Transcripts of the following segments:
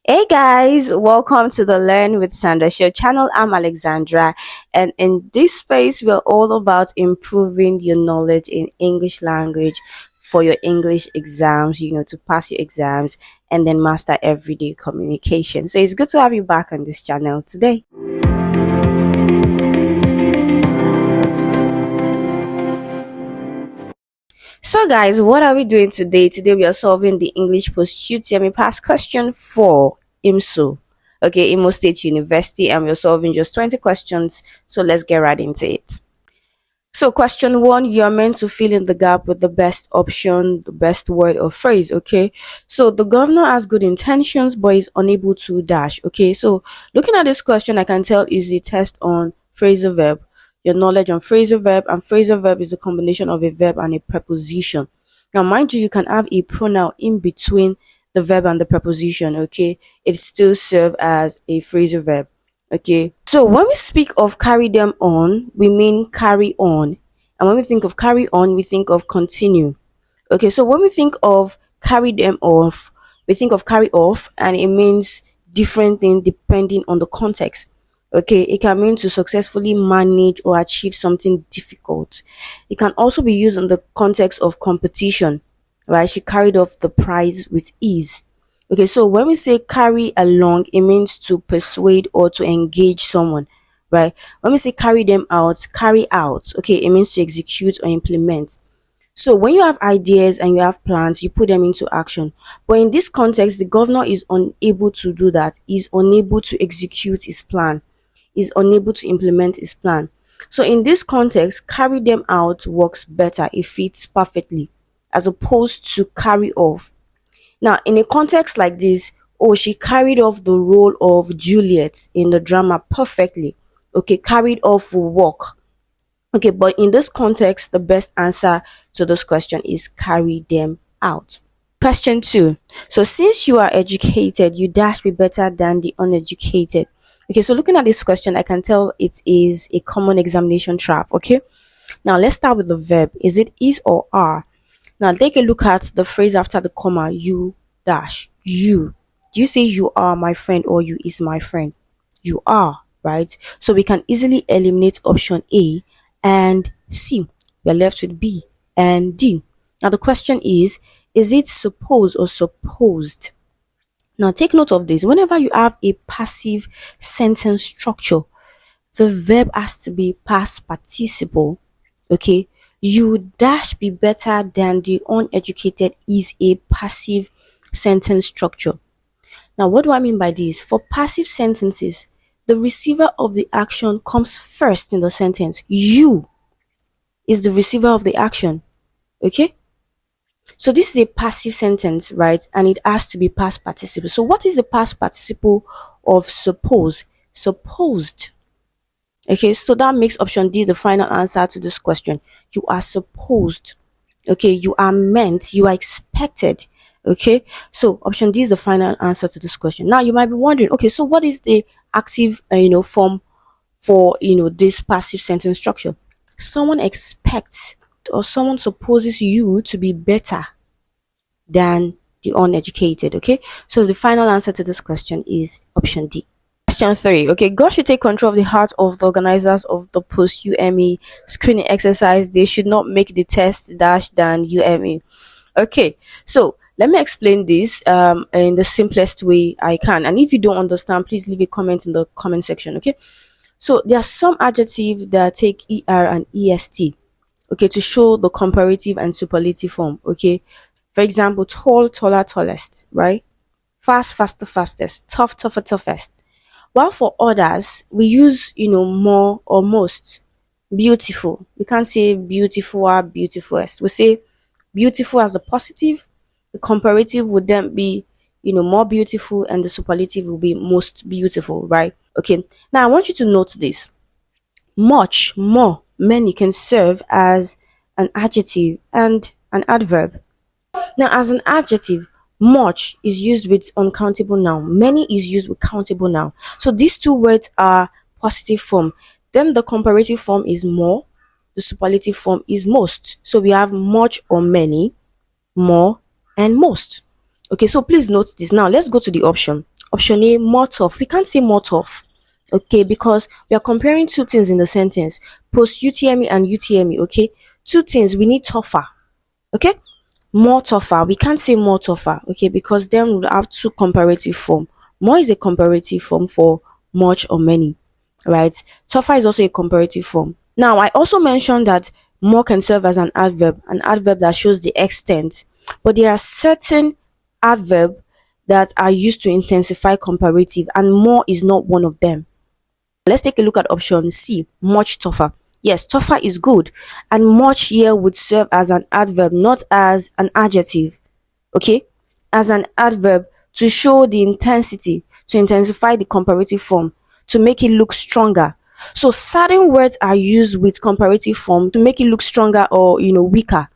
Hey guys, welcome to the Learn with Sandra Show channel. I'm Alexandra, and in this space, we're all about improving your knowledge in English language for your English exams, to pass your exams and then master everyday communication. So it's good to have you back on this channel today. So guys, what are we doing today? Today we are solving the English Post-UTME past question for IMSU. Okay, Imo State University, and we're solving just 20 questions. So let's get right into it. So question one, you're meant to fill in the gap with the best option, the best word or phrase. Okay, so the governor has good intentions but is unable to dash. Okay, so looking at this question, I can tell is a test on phrasal verb, your knowledge on phrasal verb, and phrasal verb is a combination of a verb and a preposition. Now mind you, you can have a pronoun in between the verb and the preposition. Okay, it still serves as a phrasal verb. Okay, so when we speak of carry them on, we mean carry on. And when we think of carry on, we think of continue. Okay, so when we think of carry them off, we think of carry off, and it means different thing depending on the context. Okay, it can mean to successfully manage or achieve something difficult. It can also be used in the context of competition, right? She carried off the prize with ease. Okay, so when we say carry along, it means to persuade or to engage someone, right? When we say carry them out, carry out, okay, it means to execute or implement. So when you have ideas and you have plans, you put them into action. But in this context, the governor is unable to do that. He's unable to execute his plan. He's unable to implement his plan. So in this context, carry them out works better. It fits perfectly as opposed to carry off. Now, in a context like this, oh, she carried off the role of Juliet in the drama perfectly. Okay, carried off will work. Okay, but in this context, the best answer to this question is carry them out. Question two. So since you are educated, you dash be better than the uneducated. Okay, so looking at this question, I can tell it is a common examination trap. Okay, now let's start with the verb. Is it is or are? Now take a look at the phrase after the comma, you dash, you. Do you say you are my friend or you is my friend? You are, right? So we can easily eliminate option A and C. We're left with B and D. Now the question is it supposed or supposed? Now take note of this. Whenever you have a passive sentence structure, the verb has to be past participle. Okay, you dash be better than the uneducated is a passive sentence structure. Now what do I mean by this? For passive sentences, the receiver of the action comes first in the sentence. You is the receiver of the action. Okay, so this is a passive sentence, right? And it has to be past participle. So what is the past participle of suppose? Supposed. Okay, so that makes option D the final answer to this question. You are supposed. Okay, you are meant, you are expected. Okay, so option D is the final answer to this question. Now you might be wondering, okay, so what is the active, form for, this passive sentence structure? Someone expects or someone supposes you to be better than the uneducated. Okay, so the final answer to this question is option D. Question 3. Okay, God should take control of the heart of the organizers of the post-UME screening exercise. They should not make the test dash than UME. Okay, so let me explain this in the simplest way I can. And if you don't understand, please leave a comment in the comment section. Okay, so there are some adjectives that take ER and EST, okay, to show the comparative and superlative form. Okay, for example, tall, taller, tallest, right? Fast, faster, fastest. Tough, tougher, toughest. While for others, we use, more or most. Beautiful. We can't say beautiful or beautifulest. We say beautiful as a positive. The comparative would then be, more beautiful, and the superlative will be most beautiful, right? Okay. Now I want you to note this. Much, more, many can serve as an adjective and an adverb. Now, as an adjective, much is used with uncountable noun, many is used with countable noun. So these two words are positive form. Then the comparative form is more, the superlative form is most. So we have much or many, more, and most. Okay, so please note this. Now let's go to the option. option A, more tough. We can't say more tough, okay, because we are comparing two things in the sentence, post UTME and UTME, okay. Two things, we need tougher, okay. More tougher, we can't say more tougher, okay, because then we would have two comparative form. More is a comparative form for much or many, right? Tougher is also a comparative form. Now, I also mentioned that more can serve as an adverb that shows the extent, but there are certain adverb that are used to intensify comparative, and more is not one of them. Let's take a look at option C, much tougher. Yes, tougher is good, and much here would serve as an adverb, not as an adjective, okay? As an adverb to show the intensity, to intensify the comparative form, to make it look stronger. So certain words are used with comparative form to make it look stronger or weaker.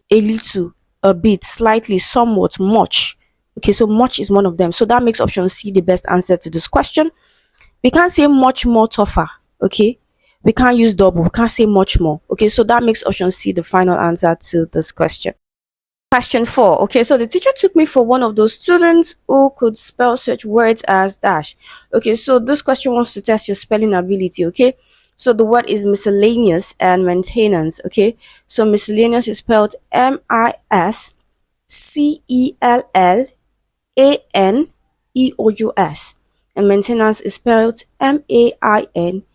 A little, a bit, slightly, somewhat, much. Okay, so much is one of them. So that makes option C the best answer to this question. We can't say much more tougher, okay? We can't use double, we can't say much more. Okay, so that makes option C the final answer to this question. Question 4. Okay, so the teacher took me for one of those students who could spell such words as dash. Okay, so this question wants to test your spelling ability, okay? So the word is miscellaneous and maintenance, okay? So miscellaneous is spelled MISCELLANEOUS, and maintenance is spelled MAINTENANCE.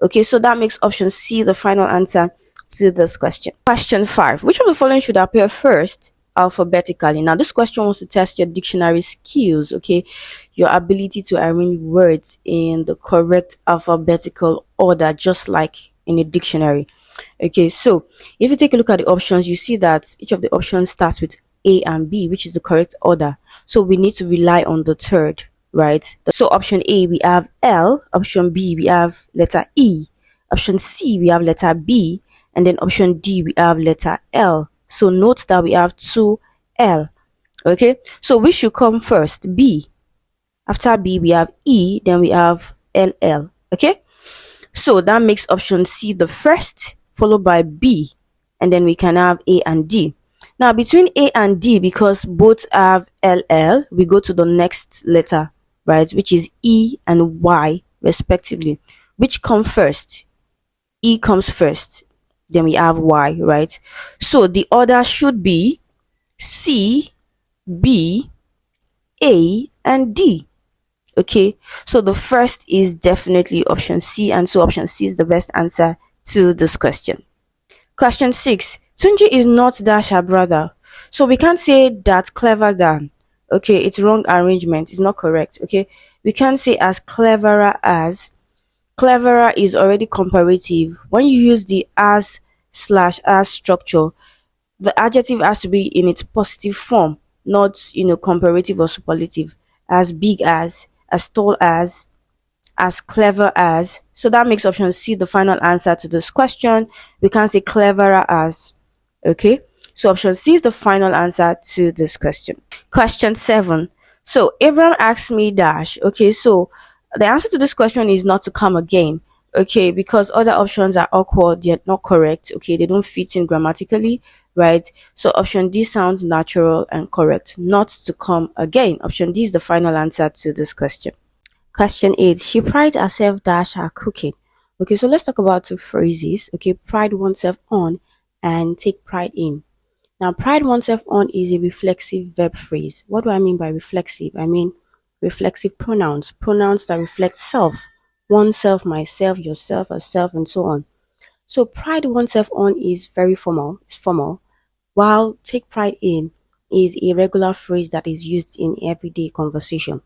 Okay, so that makes option C the final answer to this question. Question 5. Which of the following should appear first alphabetically? Now, this question wants to test your dictionary skills, okay? Your ability to arrange words in the correct alphabetical order, just like in a dictionary. Okay, so if you take a look at the options, you see that each of the options starts with A and B, which is the correct order. So we need to rely on the third, right? So option A, we have L. Option B, we have letter E. Option C, we have letter B. And then option D, we have letter L. So note that we have two L. Okay, so which should come first? B. After B, we have E, then we have LL. Okay, so that makes option C the first, followed by B, and then we can have A and D. Now, between A and D, because both have LL, we go to the next letter, right, which is E and Y, respectively. Which come first? E comes first, then we have Y, right? So the order should be C, B, A, and D. Okay, so the first is definitely option C, and so option C is the best answer to this question. Question 6. Tunji is not dash her brother. So we can't say that clever than. Okay, it's wrong arrangement. It's not correct. Okay, we can't say as cleverer as. Cleverer is already comparative. When you use the as/as structure, the adjective has to be in its positive form, not comparative or superlative. As big as tall as clever as. So that makes option C the final answer to this question. We can't say cleverer as. Okay, so option C is the final answer to this question. Question 7. So Abraham asked me dash. Okay, so the answer to this question is not to come again. Okay, because other options are awkward, they're not correct. Okay, they don't fit in grammatically, right? So option D sounds natural and correct. Not to come again. Option D is the final answer to this question. Question 8. She prides herself dash her cooking. Okay, so let's talk about two phrases. Okay, pride oneself on and take pride in. Now, pride oneself on is a reflexive verb phrase. What do I mean by reflexive? I mean reflexive pronouns, pronouns that reflect self, oneself, myself, yourself, herself, and so on. So pride oneself on is very formal, it's formal, while take pride in is a regular phrase that is used in everyday conversation.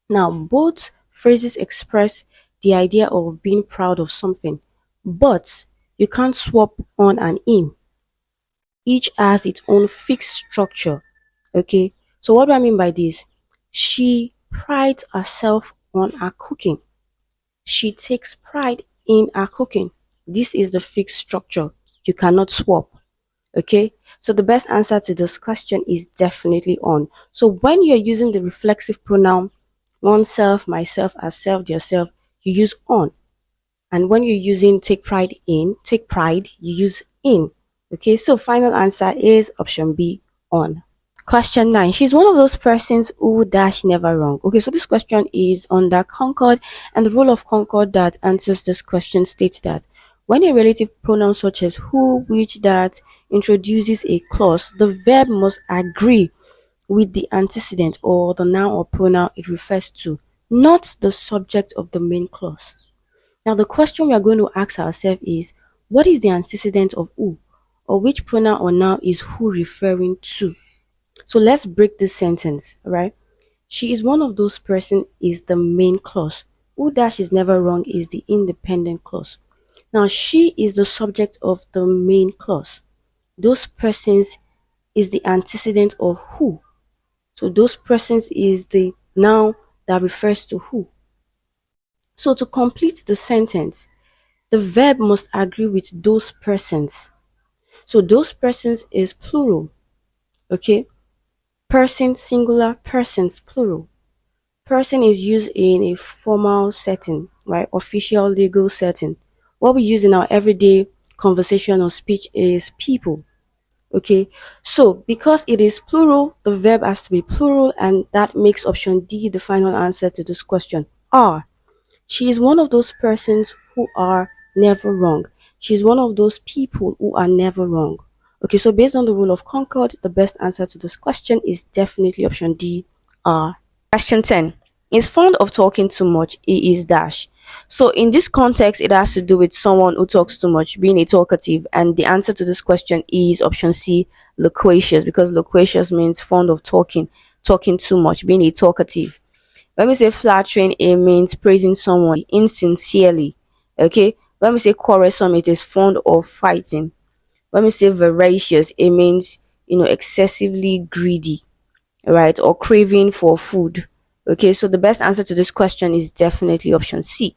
Now, both phrases express the idea of being proud of something, but you can't swap on and in. Each has its own fixed structure. Okay, so what do I mean by this? She prides herself on her cooking. She takes pride in her cooking. This is the fixed structure. You cannot swap. Okay, so the best answer to this question is definitely on. So when you're using the reflexive pronoun oneself, myself, herself, yourself, you use on. And when you're using take pride, you use in. Okay, so final answer is option B, on. Question 9. She's one of those persons who dash never wrong. Okay, so this question is under Concord, and the rule of Concord that answers this question states that when a relative pronoun such as who, which, that introduces a clause, the verb must agree with the antecedent or the noun or pronoun it refers to, not the subject of the main clause. Now, the question we are going to ask ourselves is, what is the antecedent of who? Or which pronoun or noun is who referring to? So let's break this sentence, right? She is one of those person is the main clause. Who dash is never wrong is the independent clause. Now, she is the subject of the main clause. Those persons is the antecedent of who. So those persons is the noun that refers to who. So to complete the sentence, the verb must agree with those persons. So those persons is plural. Okay? Person singular, persons plural. Person is used in a formal setting, right? Official legal setting. What we use in our everyday conversation or speech is people. Okay, so because it is plural, the verb has to be plural, and that makes option D the final answer to this question. Are. She is one of those persons who are never wrong. She is one of those people who are never wrong. Okay, so based on the rule of Concord, the best answer to this question is definitely option D, are. Question 10. Is fond of talking too much. He is dash. So in this context, it has to do with someone who talks too much, being a talkative. And the answer to this question is option C, loquacious, because loquacious means fond of talking, talking too much, being a talkative. When we say flattering, it means praising someone insincerely. Okay. When we say quarrelsome, it is fond of fighting. When we say voracious, it means, excessively greedy, right? Or craving for food. Okay, so the best answer to this question is definitely option C.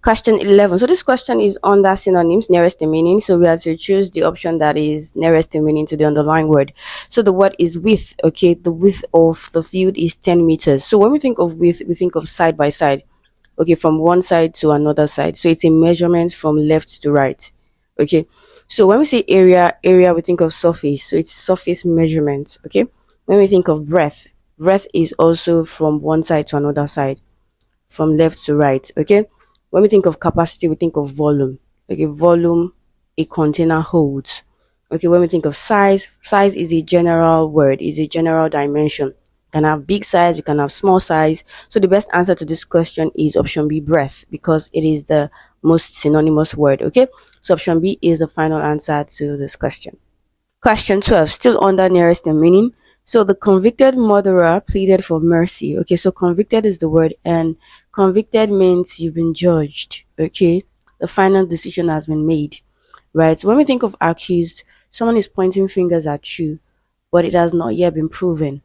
Question 11. So this question is under synonyms, nearest in meaning. So we have to choose the option that is nearest in meaning to the underlying word. So the word is width. Okay, the width of the field is 10 meters. So when we think of width, we think of side by side. Okay, from one side to another side. So it's a measurement from left to right. Okay, so when we say area, we think of surface. So it's surface measurement. Okay, when we think of breadth is also from one side to another side, from left to right. Okay, when we think of capacity, we think of volume. Okay, volume a container holds. Okay, when we think of size is a general word, is a general dimension. We can have big size, we can have small size. So the best answer to this question is option B, breadth, because it is the most synonymous word. Okay, so option B is the final answer to this question. Question 12, still under nearest in meaning. So the convicted murderer pleaded for mercy. Okay, so convicted is the word, and convicted means you've been judged. Okay, the final decision has been made, right? So when we think of accused, someone is pointing fingers at you, but it has not yet been proven.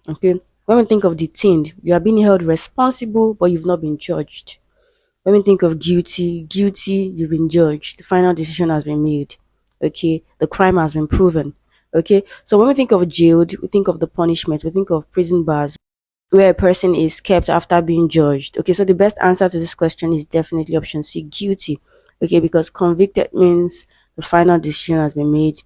Okay, when we think of detained, you are being held responsible, but you've not been judged. When we think of guilty, you've been judged. The final decision has been made. Okay, the crime has been proven. Okay, so when we think of jailed, we think of the punishment, we think of prison bars where a person is kept after being judged. Okay, so the best answer to this question is definitely option C, guilty. Okay, because convicted means the final decision has been made,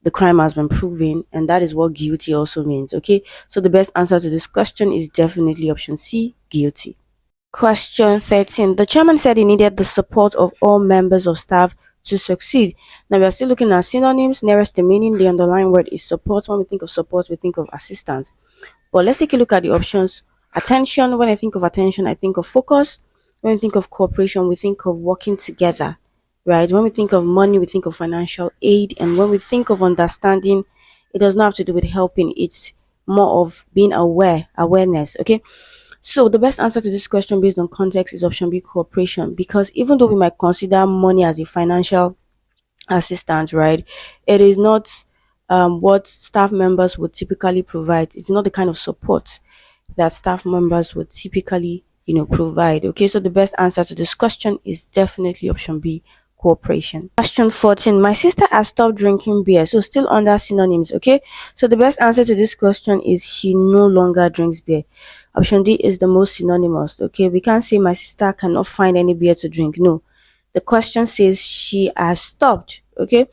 the crime has been proven, and that is what guilty also means. Okay, so the best answer to this question is definitely option C, guilty. Question 13. The chairman said he needed the support of all members of staff to succeed. Now we are still looking at synonyms, nearest to meaning. The underlying word is support. When we think of support, we think of assistance. But let's take a look at the options. Attention. When I think of attention, I think of focus. When we think of cooperation, we think of working together, right? When we think of money, we think of financial aid. And when we think of understanding, it does not have to do with helping. It's more of being awareness. Okay. So the best answer to this question based on context is option B, cooperation, because even though we might consider money as a financial assistance, right, it is not what staff members would typically provide. It's not the kind of support that staff members would typically, provide. Okay, so the best answer to this question is definitely option B, cooperation. Question 14. My sister has stopped drinking beer. So still under synonyms. Okay, so the best answer to this question is she no longer drinks beer. Option D is the most synonymous. Okay, we can't say my sister cannot find any beer to drink. No, the question says she has stopped. Okay,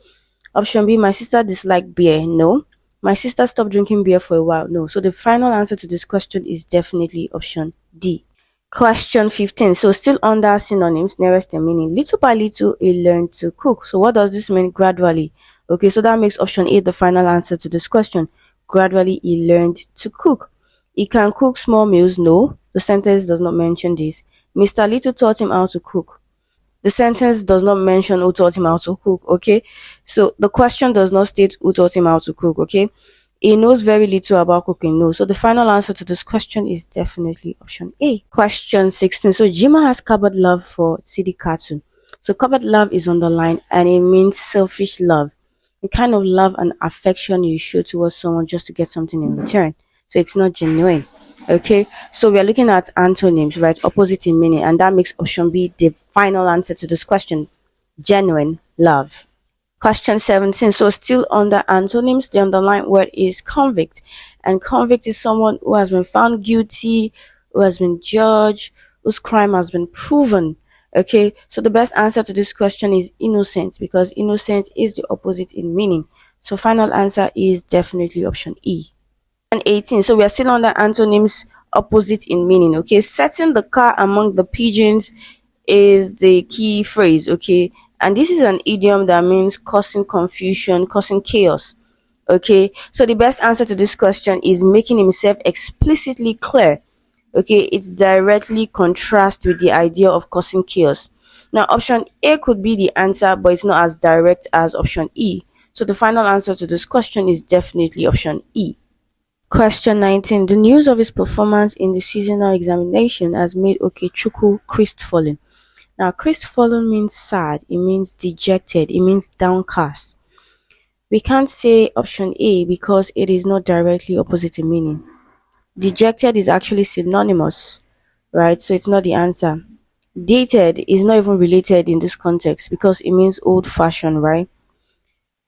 option B, my sister dislikes beer. No, My sister stopped drinking beer for a while. No. So the final answer to this question is definitely option D. Question 15. So still under synonyms, nearest in meaning. Little by little, he learned to cook. So what does this mean? Gradually. Okay, so that makes option A the final answer to this question. Gradually, he learned to cook. He can cook small meals. No, the sentence does not mention this. Mr. Little taught him how to cook. The sentence does not mention who taught him how to cook, okay? So the question does not state who taught him how to cook, okay? He knows very little about cooking, no. So the final answer to this question is definitely option A. Question 16. So Jima has cupboard love for CD cartoon. So cupboard love is underlined and it means selfish love. The kind of love and affection you show towards someone just to get something in return. So it's not genuine. Okay, so we are looking at antonyms, right? Opposite in meaning, and that makes option B the final answer to this question. Genuine love. Question 17. So still under antonyms, the underlined word is convict. And convict is someone who has been found guilty, who has been judged, whose crime has been proven. Okay, so the best answer to this question is innocent because innocent is the opposite in meaning. So final answer is definitely option E. And 18. So we are still under antonyms opposite in meaning. Okay, setting the car among the pigeons is the key phrase. Okay, and this is an idiom that means causing confusion, causing chaos. Okay, so the best answer to this question is making himself explicitly clear. Okay, it's directly contrast with the idea of causing chaos. Now option A could be the answer, but it's not as direct as option E. So the final answer to this question is definitely option E. Question 19. The news of his performance in the seasonal examination has made Okechukwu crestfallen. Now, crestfallen means sad, it means dejected, it means downcast. We can't say option A because it is not directly opposite in meaning. Dejected is actually synonymous, right? So it's not the answer. Dated is not even related in this context because it means old fashioned, right?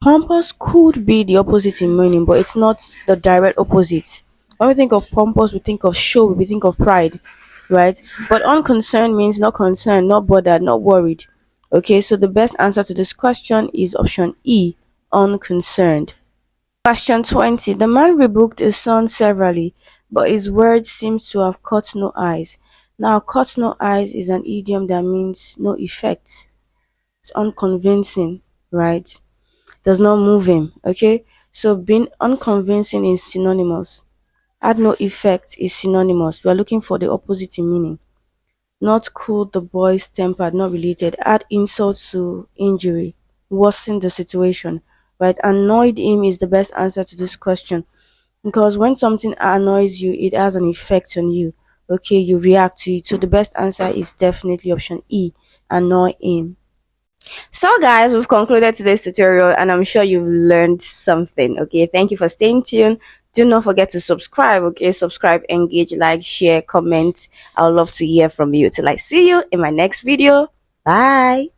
Pompous could be the opposite in meaning, but it's not the direct opposite. When we think of pompous, we think of show, we think of pride, right? But unconcerned means not concerned, not bothered, not worried. Okay, so the best answer to this question is option E, unconcerned. Question 20. The man rebuked his son severally, but his words seem to have caught no eyes. Now, caught no eyes is an idiom that means no effect. It's unconvincing, right? Does not move him. Okay, so being unconvincing is synonymous. Had no effect is synonymous. We are looking for the opposite in meaning. Not cool the boy's temper, not related. Add insult to injury, worsen the situation. Right? Annoyed him is the best answer to this question because when something annoys you, it has an effect on you. Okay, you react to it. So the best answer is definitely option E, annoy him. So guys, we've concluded today's tutorial and I'm sure you've learned something. Okay, thank you for staying tuned. Do not forget to subscribe. Okay, subscribe, engage, like, share, comment. I would love to hear from you. Till I see you in my next video. Bye.